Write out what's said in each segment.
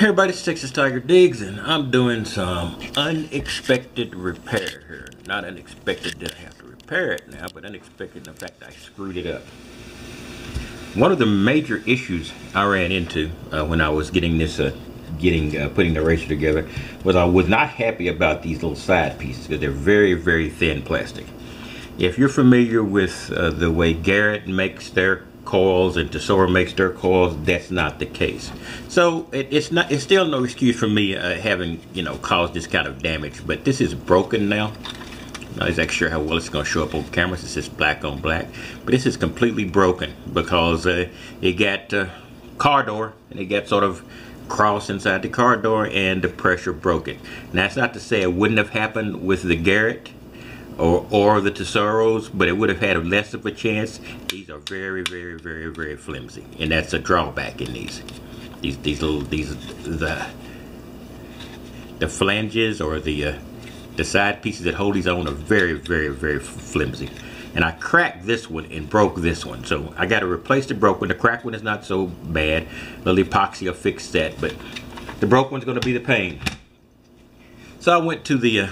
Everybody, it's Texas Tiger Diggs, and I'm doing some unexpected repair here. Not unexpected that I have to repair it now, but unexpected in the fact I screwed it up. One of the major issues I ran into when I was getting this, putting the eraser together, was I was not happy about these little side pieces because they're very, very thin plastic. If you're familiar with the way Garrett makes their coils and Tesoro makes their coils, that's not the case. So it's still no excuse for me having caused this kind of damage, but this is broken now. I'm not exactly sure how well it's going to show up on camera since it's black on black, but this is completely broken because it got car door and it got sort of crossed inside the car door and the pressure broke it. Now that's not to say it wouldn't have happened with the Garrett or the Tesoros, but it would have had less of a chance. These are very, very, very, very flimsy, and that's a drawback in these the flanges or the side pieces that hold these on are very, very, very flimsy. And I cracked this one and broke this one, so I got to replace the broke one. The cracked one is not so bad. A little epoxy will fix that, but the broke one's going to be the pain. So I went to the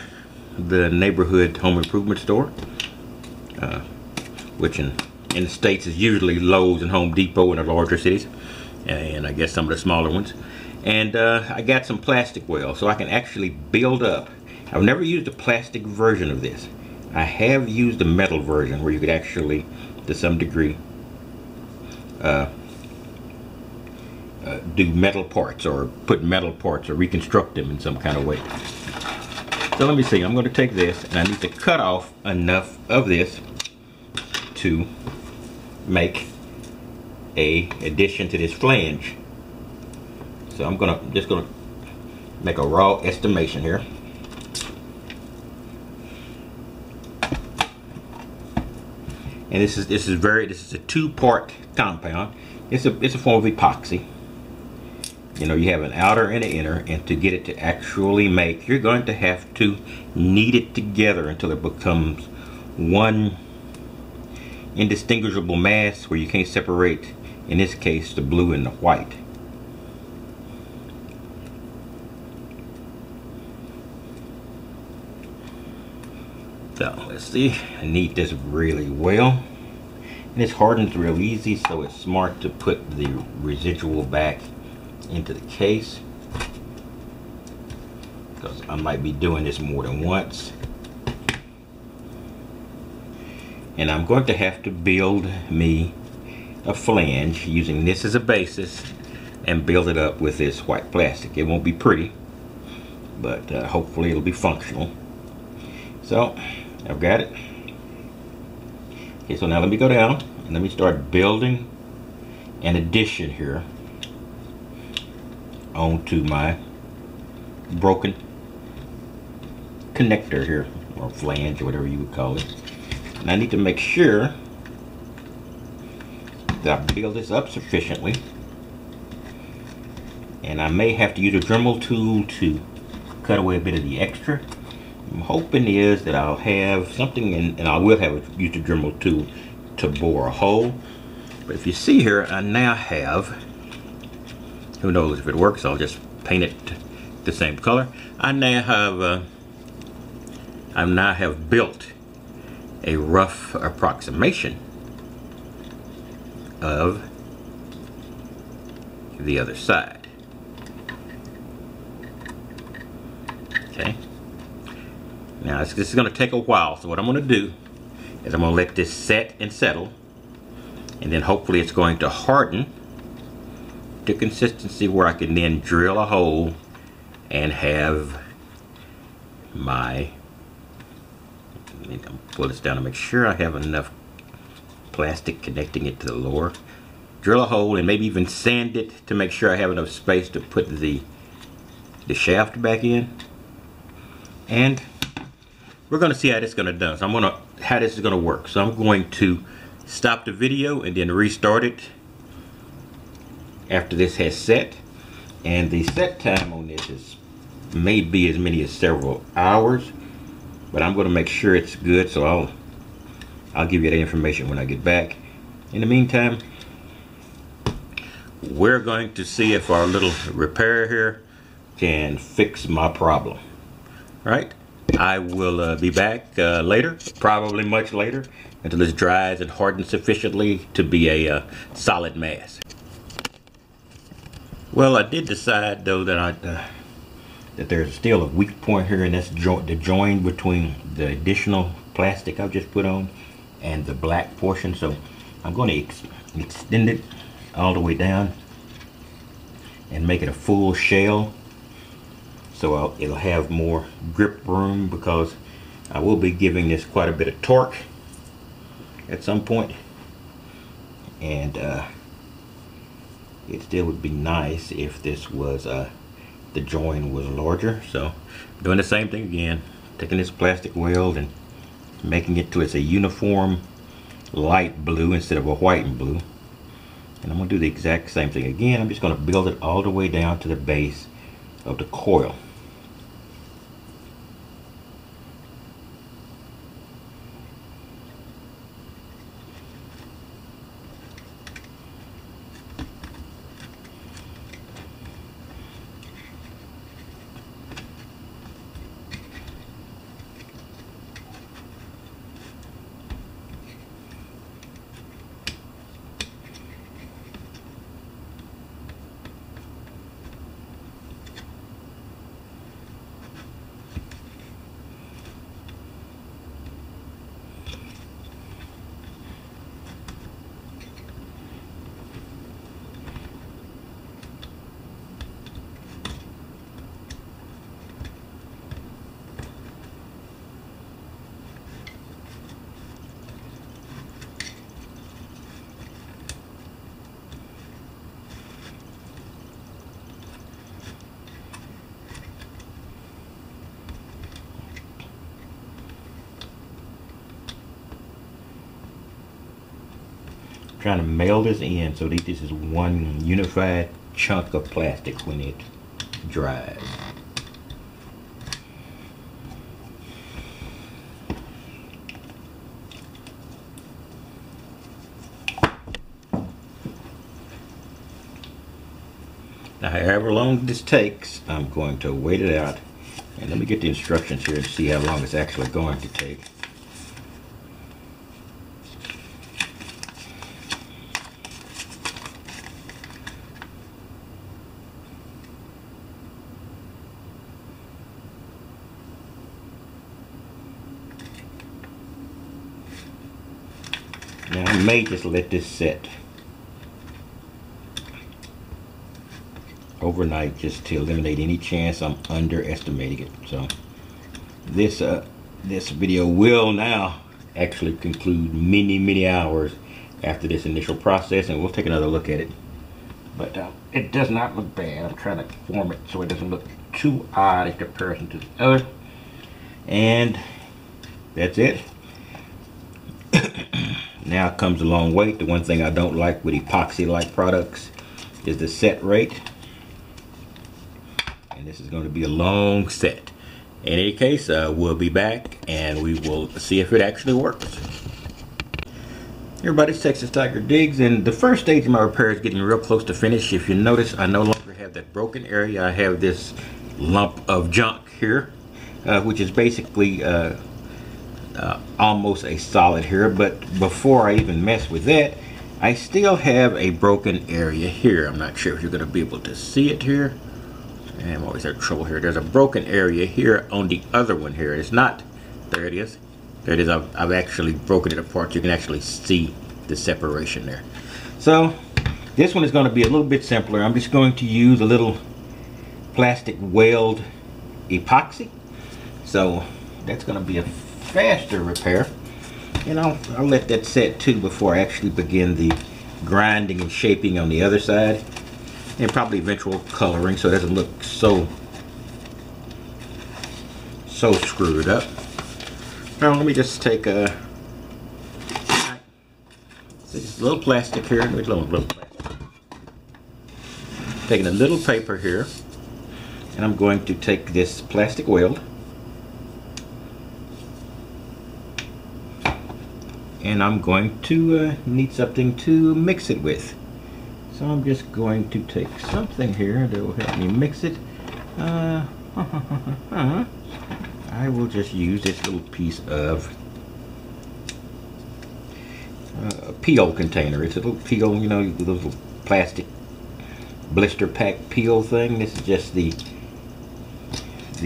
neighborhood home improvement store, which in the States is usually Lowe's and Home Depot in the larger cities, and I guess some of the smaller ones. And I got some plastic wells so I can actually build up. I've never used a plastic version of this. I have used a metal version where you could actually, to some degree, do metal parts or put metal parts or reconstruct them in some kind of way. So let me see, I'm going to take this and I need to cut off enough of this to make a addition to this flange. So I'm just going to make a raw estimation here. And this is a two-part compound. It's a form of epoxy. You have an outer and an inner, and to get it to actually make, you're going to have to knead it together until it becomes one indistinguishable mass where you can't separate, in this case, the blue and the white. So let's see, I knead this really well. And this hardens real easy, so it's smart to put the residual back into the case, because I might be doing this more than once. And I'm going to have to build me a flange using this as a basis and build it up with this white plastic. It won't be pretty, but hopefully it'll be functional. So I've got it. Okay, so now let me go down and let me start building an addition here onto my broken connector here, or flange, or whatever you would call it. And I need to make sure that I build this up sufficiently, and I may have to use a Dremel tool to cut away a bit of the extra. I'm hoping is that I'll have something, and I will have used a Dremel tool to bore a hole. But if you see here, I now have, who knows if it works, I'll just paint it the same color. I now have built a rough approximation of the other side. Okay. Now this is going to take a while, so what I'm going to do is I'm going to let this set and settle, and then hopefully it's going to harden to consistency where I can then drill a hole and have my, let me pull this down to make sure I have enough plastic connecting it to the lower. Drill a hole and maybe even sand it to make sure I have enough space to put the shaft back in. And we're going to see how this is going to do. So how this is going to work. So I'm going to stop the video and then restart it after this has set. And the set time on this is may be as many as several hours, but I'm going to make sure it's good, so I'll give you that information when I get back. In the meantime, we're going to see if our little repair here can fix my problem. All right, I will be back later, probably much later, until this dries and hardens sufficiently to be a solid mass. Well, I did decide though that that there's still a weak point here, and that's the join between the additional plastic I've just put on and the black portion. So I'm going to extend it all the way down and make it a full shell, so it'll have more grip room, because I will be giving this quite a bit of torque at some point, and it still would be nice if this was the join was larger. So I'm doing the same thing again, taking this plastic weld and making it to it's a uniform light blue instead of a white and blue. And I'm going to do the exact same thing again. I'm just going to build it all the way down to the base of the coil. Trying to meld this in so that this is one unified chunk of plastic when it dries. Now, however long this takes, I'm going to wait it out, and let me get the instructions here and see how long it's actually going to take. Now, I may just let this set overnight just to eliminate any chance I'm underestimating it. So this video will now actually conclude many hours after this initial process, and we'll take another look at it. But it does not look bad. I'm trying to form it so it doesn't look too odd in comparison to the other. And that's it. Now comes a long wait. The one thing I don't like with epoxy-like products is the set rate. And this is going to be a long set. In any case, we'll be back and we will see if it actually works. Everybody, it's Texas Tiger Digs, and the first stage of my repair is getting real close to finish. If you notice, I no longer have that broken area. I have this lump of junk here, which is basically almost a solid here. But before I even mess with that, I still have a broken area here. I'm not sure if you're going to be able to see it here. And I'm always having trouble here. There's a broken area here on the other one here. It's not, there it is. There it is. I've actually broken it apart. You can actually see the separation there. So this one is going to be a little bit simpler. I'm just going to use a little plastic weld epoxy. So that's going to be a faster repair. And I'll let that set too before I actually begin the grinding and shaping on the other side. And probably eventual coloring so it doesn't look so screwed up. Now let me just take this little plastic here. Little plastic. Taking a little paper here, and I'm going to take this plastic weld and I'm going to need something to mix it with. So I'm just going to take something here that will help me mix it. I will just use this little piece of a peel container. It's a little peel, you know, the little plastic blister pack peel thing. This is just the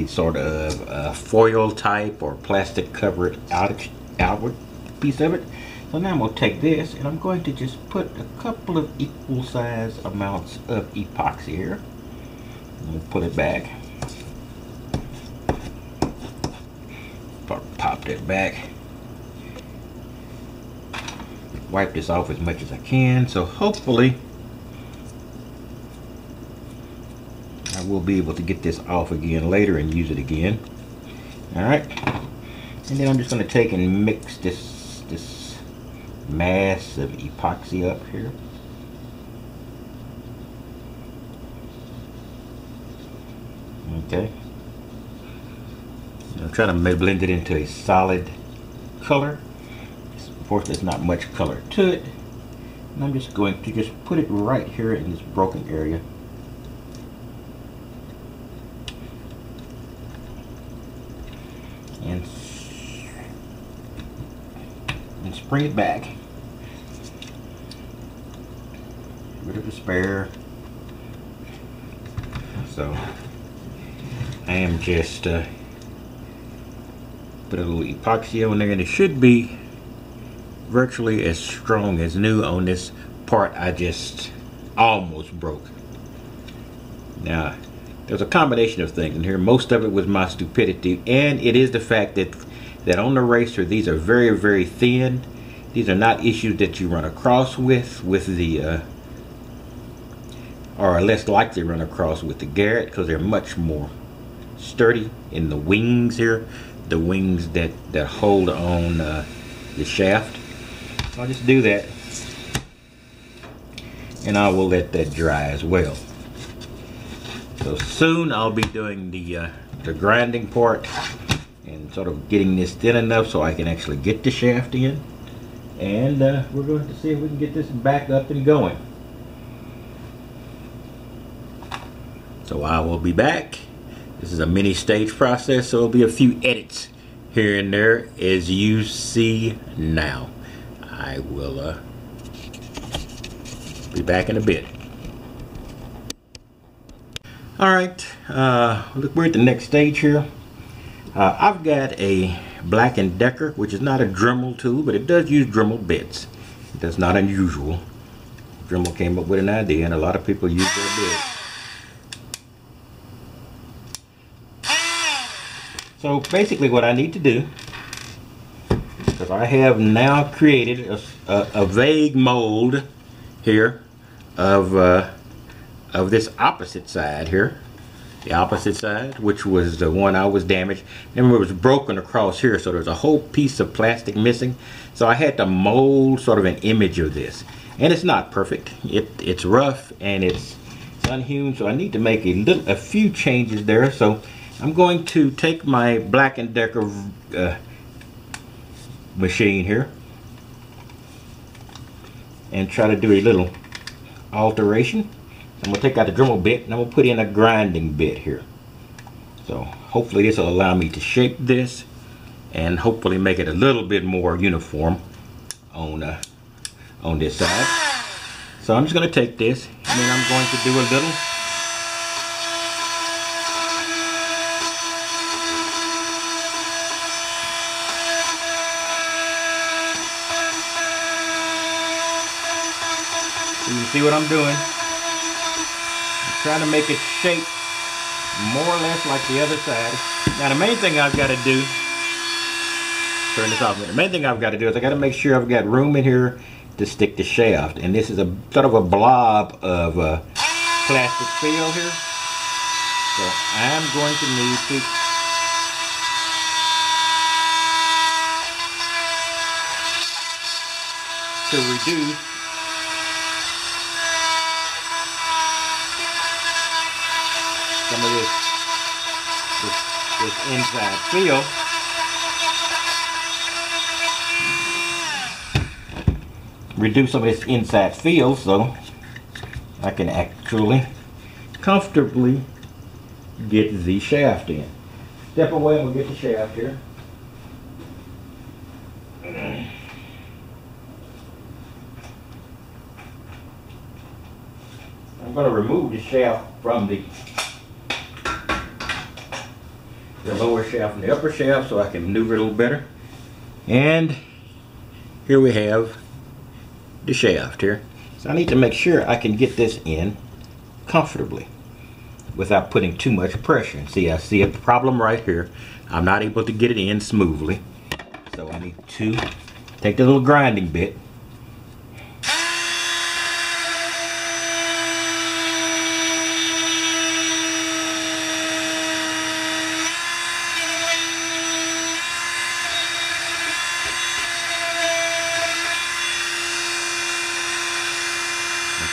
sort of foil type or plastic covered outward piece of it. So now I'm going to take this and I'm going to just put a couple of equal size amounts of epoxy here. I'm going to put it back. Pop that back. Wipe this off as much as I can. So hopefully I will be able to get this off again later and use it again. Alright. And then I'm just going to take and mix this mass of epoxy up here. Okay. I'm trying to blend it into a solid color. Of course, there's not much color to it. And I'm just going to just put it right here in this broken area. And spring it back. Get rid of the spare. So I am just put a little epoxy on there, and it should be virtually as strong as new on this part I just almost broke. Now there's a combination of things in here. Most of it was my stupidity, and it is the fact that on the racer these are very, very thin. These are not issues that you run across with the or are less likely to run across with the Garrett, because they're much more sturdy in the wings here, the wings that hold on the shaft. So I'll just do that, and I will let that dry as well. So soon I'll be doing the grinding part and sort of getting this thin enough so I can actually get the shaft in, and we're going to see if we can get this back up and going. So I will be back. This is a mini stage process, so there'll be a few edits here and there as you see now. I will be back in a bit. Alright, look, we're at the next stage here. I've got a Black & Decker, which is not a Dremel tool, but it does use Dremel bits. That's not unusual. Dremel came up with an idea, and a lot of people use their bits. So basically what I need to do, because I have now created a vague mold here of this opposite side here. The opposite side, which was the one I was damaged. Remember, it was broken across here, so there's a whole piece of plastic missing. So I had to mold sort of an image of this. And it's not perfect. It's rough and it's unhewn, so I need to make a few changes there. So I'm going to take my Black & Decker machine here and try to do a little alteration. I'm going to take out the Dremel bit and I'm going to put in a grinding bit here. So hopefully this will allow me to shape this and hopefully make it a little bit more uniform on this side. So I'm just going to take this and then I'm going to do a little you see what I'm doing? I'm trying to make it shape more or less like the other side. Now the main thing I've got to do, turn this off. The main thing I've got to do is I got to make sure I've got room in here to stick the shaft. And this is a sort of a blob of plastic fill here. So I'm going to need to reduce some of this inside fill. Reduce some of this inside fill, so I can actually comfortably get the shaft in. Step away and we'll get the shaft here. I'm going to remove the shaft from the lower shaft and the upper shaft so I can maneuver a little better. And here we have the shaft here. So I need to make sure I can get this in comfortably without putting too much pressure. And see, I see a problem right here. I'm not able to get it in smoothly. So I need to take the little grinding bit.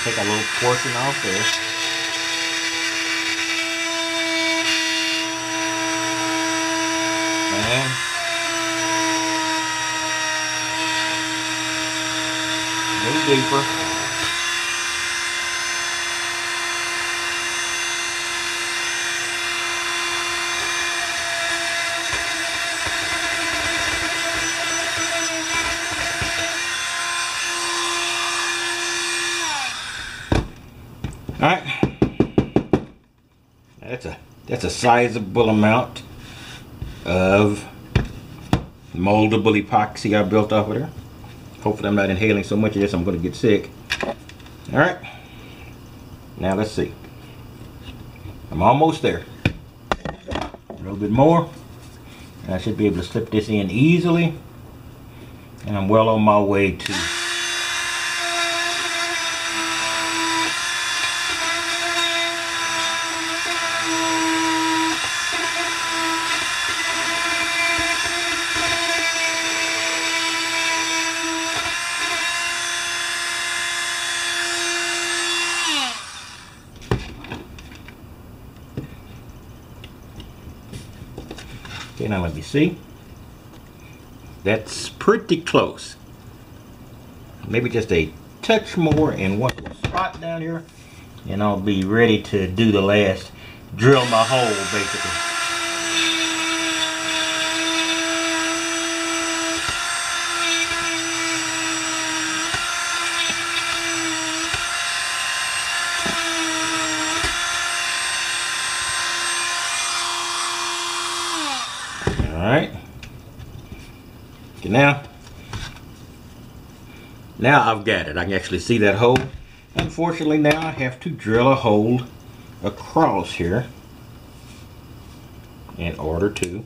Take a little portion off there. And a little deeper. All right, that's a sizable amount of moldable epoxy I built off of there. Hopefully I'm not inhaling so much of this I'm going to get sick. All right, now let's see. I'm almost there. A little bit more, and I should be able to slip this in easily. And I'm well on my way to okay, now let me see. That's pretty close. Maybe just a touch more in one little spot down here, and I'll be ready to do the last drill my hole basically. Alright. Okay, now I've got it. I can actually see that hole. Unfortunately now I have to drill a hole across here in order to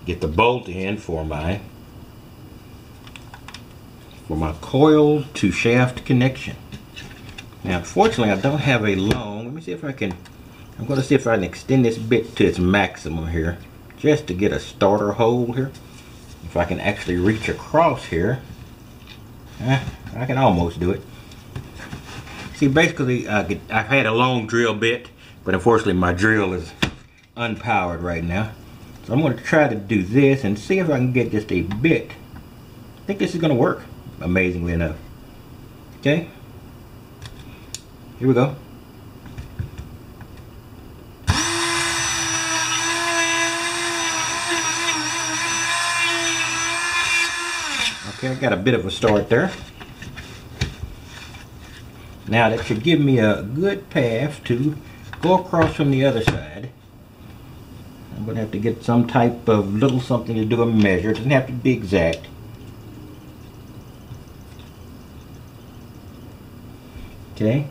get the bolt in for my coil to shaft connection. Now unfortunately I don't have a long, let me see if I can, I'm going to see if I can extend this bit to its maximum here just to get a starter hole here. If I can actually reach across here, I can almost do it. See, basically I've had a long drill bit, but unfortunately my drill is unpowered right now. So I'm going to try to do this and see if I can get just a bit. I think this is going to work, amazingly enough. Okay, here we go. Okay, I got a bit of a start there. Now that should give me a good path to go across from the other side. I'm going to have to get some type of little something to do a measure. It doesn't have to be exact. Okay.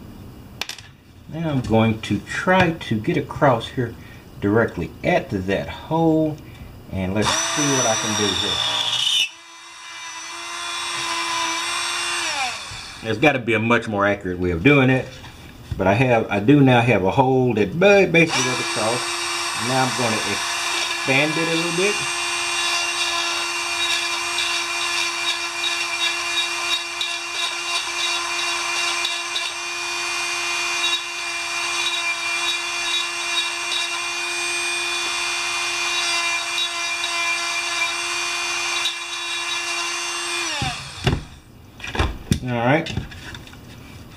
Now I'm going to try to get across here directly at that hole, and let's see what I can do here. There's got to be a much more accurate way of doing it, but I do now have a hole that basically goes across. Now I'm going to expand it a little bit. All right.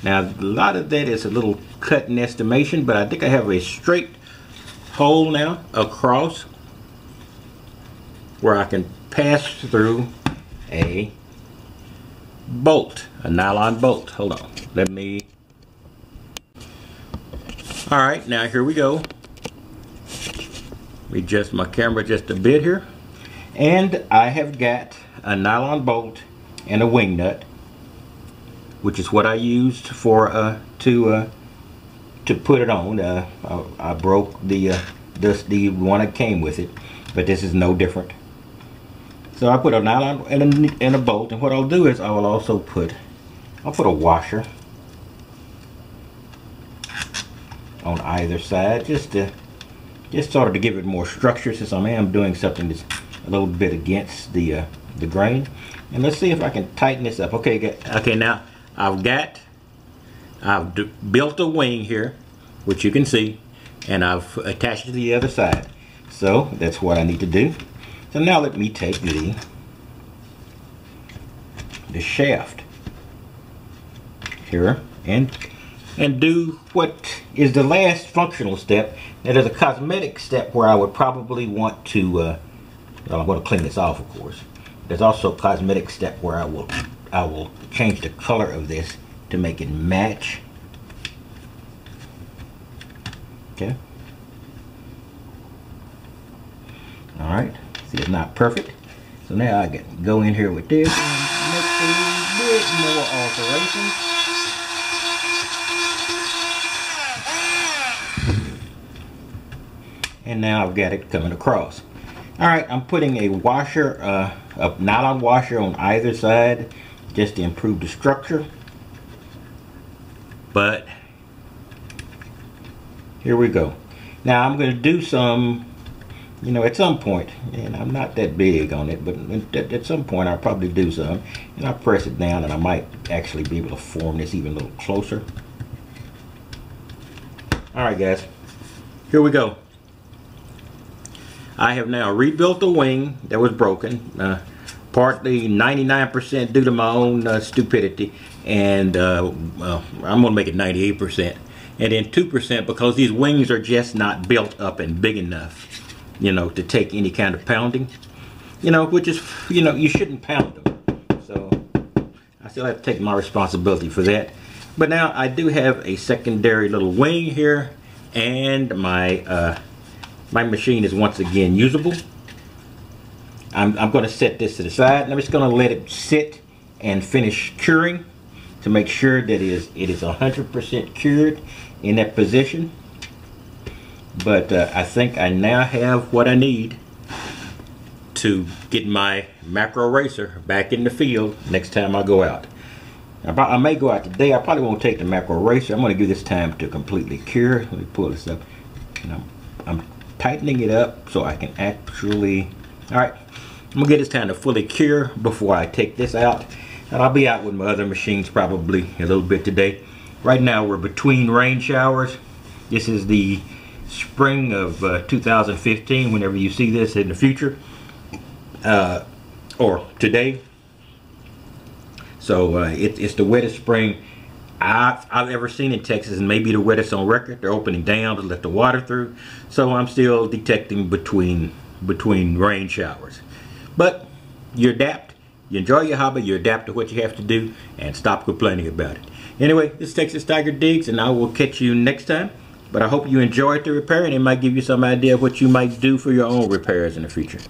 Now a lot of that is a little cut in estimation, but I think I have a straight hole now across where I can pass through a bolt, a nylon bolt. Hold on, let me. All right, now here we go. Let me adjust my camera just a bit here, and I have got a nylon bolt and a wing nut, which is what I used for to put it on. I broke the one that came with it, but this is no different. So I put a nylon and a bolt, and what I'll do is I will also put a washer on either side, just sort of to give it more structure, since I am doing something that's a little bit against the grain. And let's see if I can tighten this up. Okay, now I've built a wing here, which you can see, and I've attached it to the other side. So that's what I need to do. So now let me take the shaft here and do what is the last functional step. Now there's a cosmetic step where I would probably want to I want to clean this off, of course. There's also a cosmetic step where I will change the color of this to make it match. Okay. All right. See, it's not perfect. So now I can go in here with this and make a bit more alterations. And now I've got it coming across. All right, I'm putting a washer, a nylon washer on either side just to improve the structure. But here we go. Now I'm going to do some, you know, at some point, and I'm not that big on it, but at some point I'll probably do some, and I'll press it down, and I might actually be able to form this even a little closer. All right, guys, here we go. I have now rebuilt the wing that was broken, partly 99% due to my own stupidity, and I'm going to make it 98%, and then 2% because these wings are just not built up and big enough, you know, to take any kind of pounding, you know, which is, you know, you shouldn't pound them. So I still have to take my responsibility for that. But now I do have a secondary little wing here, and my machine is once again usable. I'm going to set this to the side, and I'm just going to let it sit and finish curing to make sure that it is 100% cured in that position. But I think I now have what I need to get my macro racer back in the field next time I go out. I may go out today. I probably won't take the macro racer. I'm going to give this time to completely cure. Let me pull this up. And I'm tightening it up so I can actually, all right, I'm gonna get this time to fully cure before I take this out, and I'll be out with my other machines probably a little bit today. Right now we're between rain showers. This is the spring of 2015 whenever you see this in the future, or today. So it's the wettest spring I've ever seen in Texas, and maybe the wettest on record. They're opening down to let the water through, so I'm still detecting between rain showers. But you adapt, you enjoy your hobby, you adapt to what you have to do, and stop complaining about it. Anyway, this is Texas Tiger Digs, and I will catch you next time. But I hope you enjoyed the repair, and it might give you some idea of what you might do for your own repairs in the future.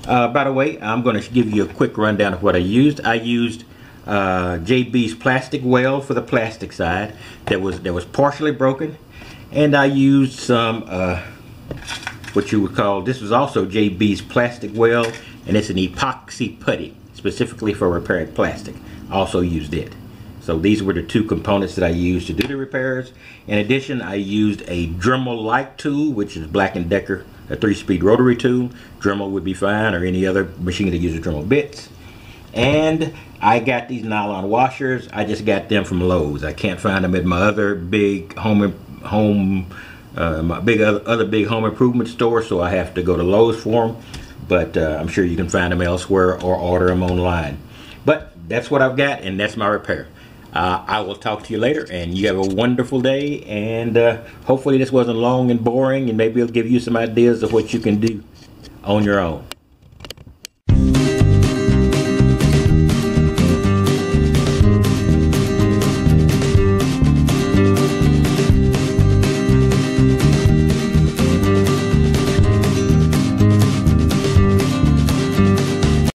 By the way, I'm going to give you a quick rundown of what I used. I used JB's plastic weld for the plastic side that was partially broken, and I used some what you would call, this was also JB's plastic weld, and it's an epoxy putty specifically for repairing plastic. I also used it. So these were the two components that I used to do the repairs. In addition, I used a Dremel-like tool, which is Black & Decker, a 3-speed rotary tool. Dremel would be fine, or any other machine that uses Dremel bits. And I got these nylon washers. I just got them from Lowe's. I can't find them at my other big other big home improvement store, so I have to go to Lowe's for them. But I'm sure you can find them elsewhere or order them online. But that's what I've got, and that's my repair. I will talk to you later, and you have a wonderful day, and hopefully this wasn't long and boring, and maybe it'll give you some ideas of what you can do on your own.